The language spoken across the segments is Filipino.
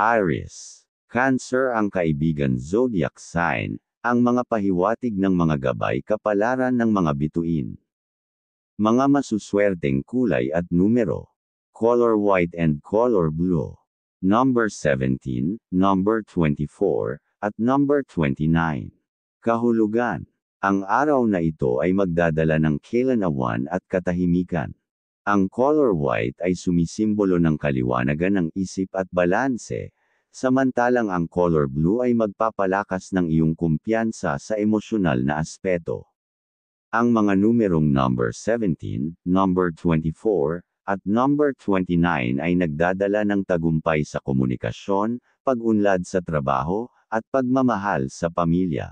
Aries. Cancer ang kaibigan zodiac sign, ang mga pahiwatig ng mga gabay kapalaran ng mga bituin. Mga masuswerteng kulay at numero. Color white and color blue. Number 17, number 24, at number 29. Kahulugan. Ang araw na ito ay magdadala ng kailanawan at katahimikan. Ang color white ay sumisimbolo ng kaliwanagan ng isip at balanse, samantalang ang color blue ay magpapalakas ng iyong kumpiyansa sa emosyonal na aspeto. Ang mga numerong number 17, number 24, at number 29 ay nagdadala ng tagumpay sa komunikasyon, pag-unlad sa trabaho, at pagmamahal sa pamilya.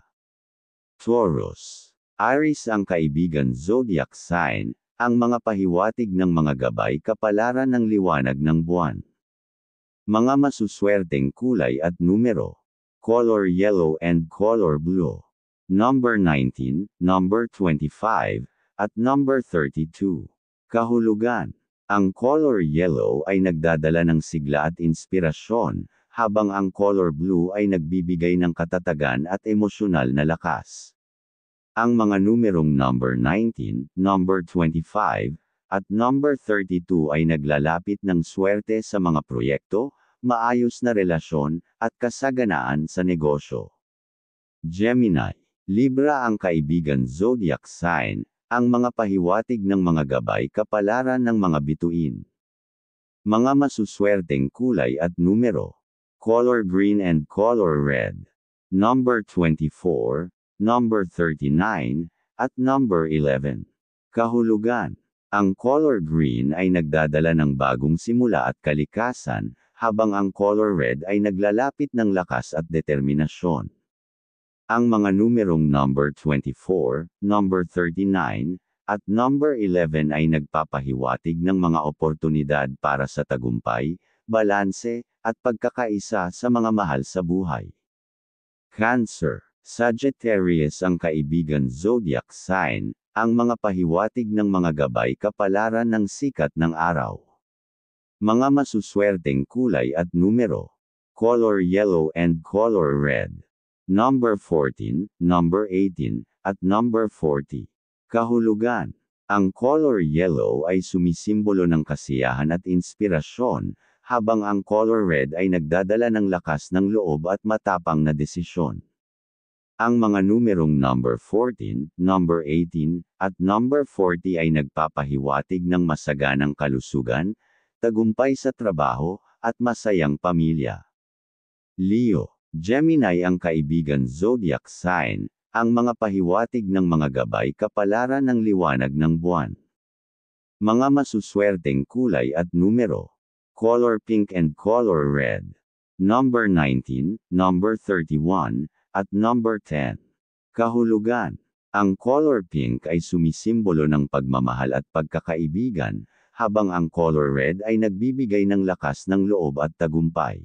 Taurus. Aries ang kaibigan zodiac sign, ang mga pahiwatig ng mga gabay kapalaran ng liwanag ng buwan. Mga masuswerteng kulay at numero. Color yellow and color blue. Number 19, number 25, at number 32. Kahulugan. Ang color yellow ay nagdadala ng sigla at inspirasyon, habang ang color blue ay nagbibigay ng katatagan at emosyonal na lakas. Ang mga numerong number 19, number 25, at number 32 ay naglalapit ng swerte sa mga proyekto, maayos na relasyon, at kasaganaan sa negosyo. Gemini. Libra ang kaibigan zodiac sign, ang mga pahiwatig ng mga gabay kapalaran ng mga bituin. Mga masuswerteng kulay at numero. Color green and color red. Number 24, number 39, at number 11. Kahulugan. Ang color green ay nagdadala ng bagong simula at kalikasan, habang ang color red ay naglalapit ng lakas at determinasyon. Ang mga numerong number 24, number 39, at number 11 ay nagpapahiwatig ng mga oportunidad para sa tagumpay, balanse, at pagkakaisa sa mga mahal sa buhay. Cancer. Sagittarius ang kaibigan zodiac sign, ang mga pahiwatig ng mga gabay kapalaran ng sikat ng araw. Mga masuswerteng kulay at numero. Color yellow and color red. Number 14, number 18, at number 40. Kahulugan. Ang color yellow ay sumisimbolo ng kasiyahan at inspirasyon, habang ang color red ay nagdadala ng lakas ng loob at matapang na desisyon. Ang mga numerong number 14, number 18, at number 40 ay nagpapahiwatig ng masaganang kalusugan, tagumpay sa trabaho, at masayang pamilya. Leo. Gemini ang kaibigan zodiac sign, ang mga pahiwatig ng mga gabay kapalaran ng liwanag ng buwan. Mga masuswerteng kulay at numero. Color pink and color red. Number 19, number 31, at number 10. Kahulugan. Ang color pink ay sumisimbolo ng pagmamahal at pagkakaibigan, habang ang color red ay nagbibigay ng lakas ng loob at tagumpay.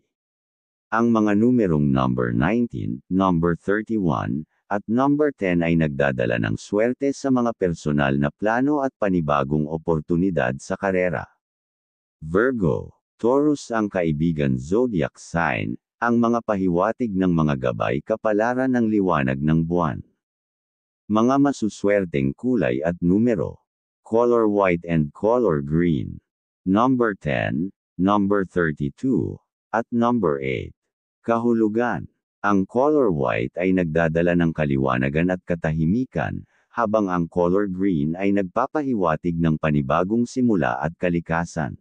Ang mga numerong number 19, number 31, at number 10 ay nagdadala ng swerte sa mga personal na plano at panibagong oportunidad sa karera. Virgo. Taurus ang kaibigan zodiac sign, ang mga pahiwatig ng mga gabay kapalaran ng liwanag ng buwan. Mga masuswerteng kulay at numero. Color white and color green. Number 10, number 32, at number 8. Kahulugan. Ang color white ay nagdadala ng kaliwanagan at katahimikan, habang ang color green ay nagpapahiwatig ng panibagong simula at kalikasan.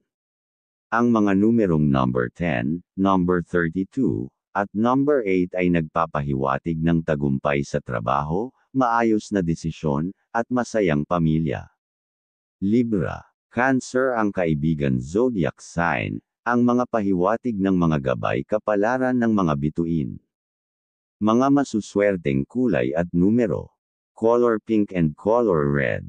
Ang mga numerong number 10, number 32, at number 8 ay nagpapahiwatig ng tagumpay sa trabaho, maayos na desisyon, at masayang pamilya. Libra. Cancer ang kaibigan zodiac sign, ang mga pahiwatig ng mga gabay kapalaran ng mga bituin. Mga masuswerteng kulay at numero. Color pink and color red.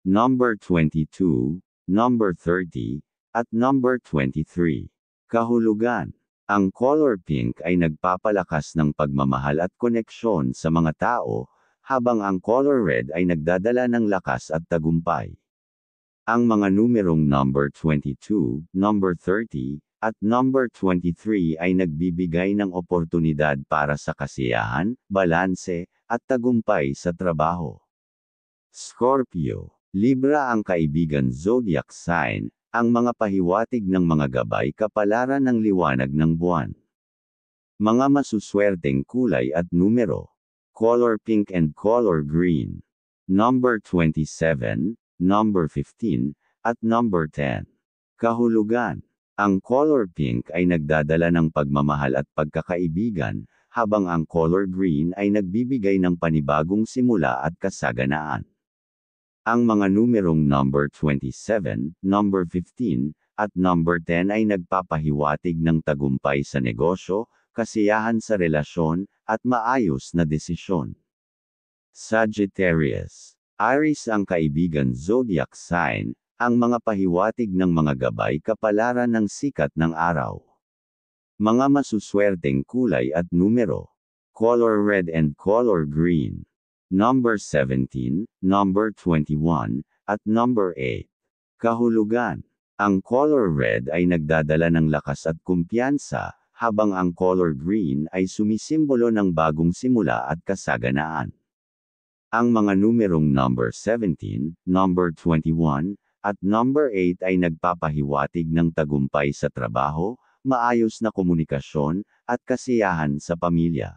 Number 22, number 30, at number 23. Kahulugan. Ang color pink ay nagpapalakas ng pagmamahal at koneksyon sa mga tao, habang ang color red ay nagdadala ng lakas at tagumpay. Ang mga numerong number 22, number 30, at number 23 ay nagbibigay ng oportunidad para sa kasiyahan, balanse, at tagumpay sa trabaho. Scorpio. Libra ang kaibigan zodiac sign, ang mga pahiwatig ng mga gabay kapalaran ng liwanag ng buwan. Mga masuswerteng kulay at numero. Color pink and color green. Number 27, number 15, at number 10. Kahulugan. Ang color pink ay nagdadala ng pagmamahal at pagkakaibigan, habang ang color green ay nagbibigay ng panibagong simula at kasaganaan. Ang mga numerong number 27, number 15, at number 10 ay nagpapahiwatig ng tagumpay sa negosyo, kasiyahan sa relasyon, at maayos na desisyon. Sagittarius. Aries ang kaibigan zodiac sign, ang mga pahiwatig ng mga gabay kapalaran ng sikat ng araw. Mga masuswerteng kulay at numero. Color red and color green. Number 17, number 21, at number 8. Kahulugan. Ang color red ay nagdadala ng lakas at kumpiyansa, habang ang color green ay sumisimbolo ng bagong simula at kasaganaan. Ang mga numerong number 17, number 21, at number 8 ay nagpapahiwatig ng tagumpay sa trabaho, maayos na komunikasyon, at kasiyahan sa pamilya.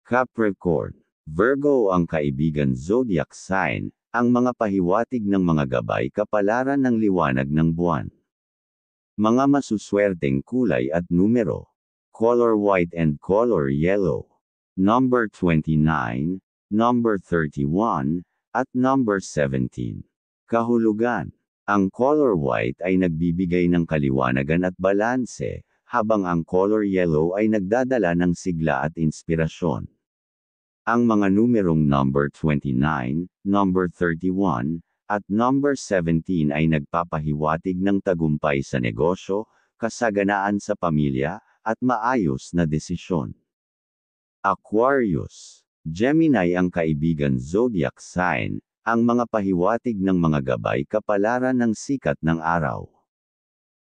Capricorn. Virgo ang kaibigan zodiac sign, ang mga pahiwatig ng mga gabay kapalaran ng liwanag ng buwan. Mga masuswerteng kulay at numero. Color white and color yellow. Number 29, number 31, at number 17. Kahulugan. Ang color white ay nagbibigay ng kaliwanagan at balanse, habang ang color yellow ay nagdadala ng sigla at inspirasyon. Ang mga numerong number 29, number 31, at number 17 ay nagpapahiwatig ng tagumpay sa negosyo, kasaganaan sa pamilya, at maayos na desisyon. Aquarius. Gemini ang kaibigan zodiac sign, ang mga pahiwatig ng mga gabay kapalaran ng sikat ng araw.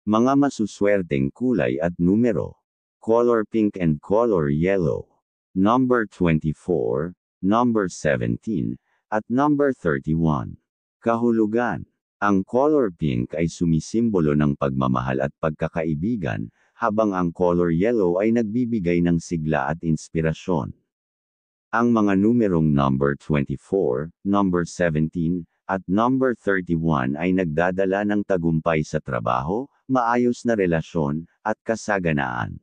Mga masuswerteng kulay at numero. Color pink and color yellow. Number 24, number 17, at number 31. Kahulugan. Ang color pink ay sumisimbolo ng pagmamahal at pagkakaibigan, habang ang color yellow ay nagbibigay ng sigla at inspirasyon. Ang mga numerong number 24, number 17, at number 31 ay nagdadala ng tagumpay sa trabaho, maayos na relasyon, at kasaganaan.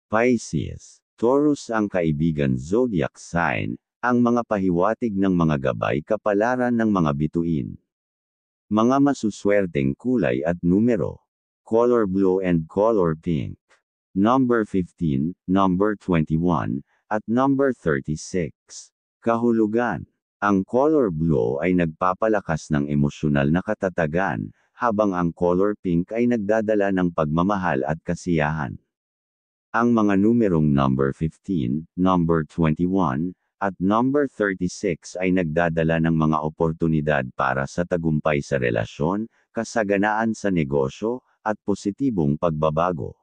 Pisces. Taurus ang kaibigan zodiac sign, ang mga pahiwatig ng mga gabay kapalaran ng mga bituin. Mga masuswerteng kulay at numero. Color blue and color pink. Number 15, number 21, at number 36. Kahulugan. Ang color blue ay nagpapalakas ng emosyonal na katatagan, habang ang color pink ay nagdadala ng pagmamahal at kasiyahan. Ang mga numerong number 15, number 21, at number 36 ay nagdadala ng mga oportunidad para sa tagumpay sa relasyon, kasaganaan sa negosyo, at positibong pagbabago.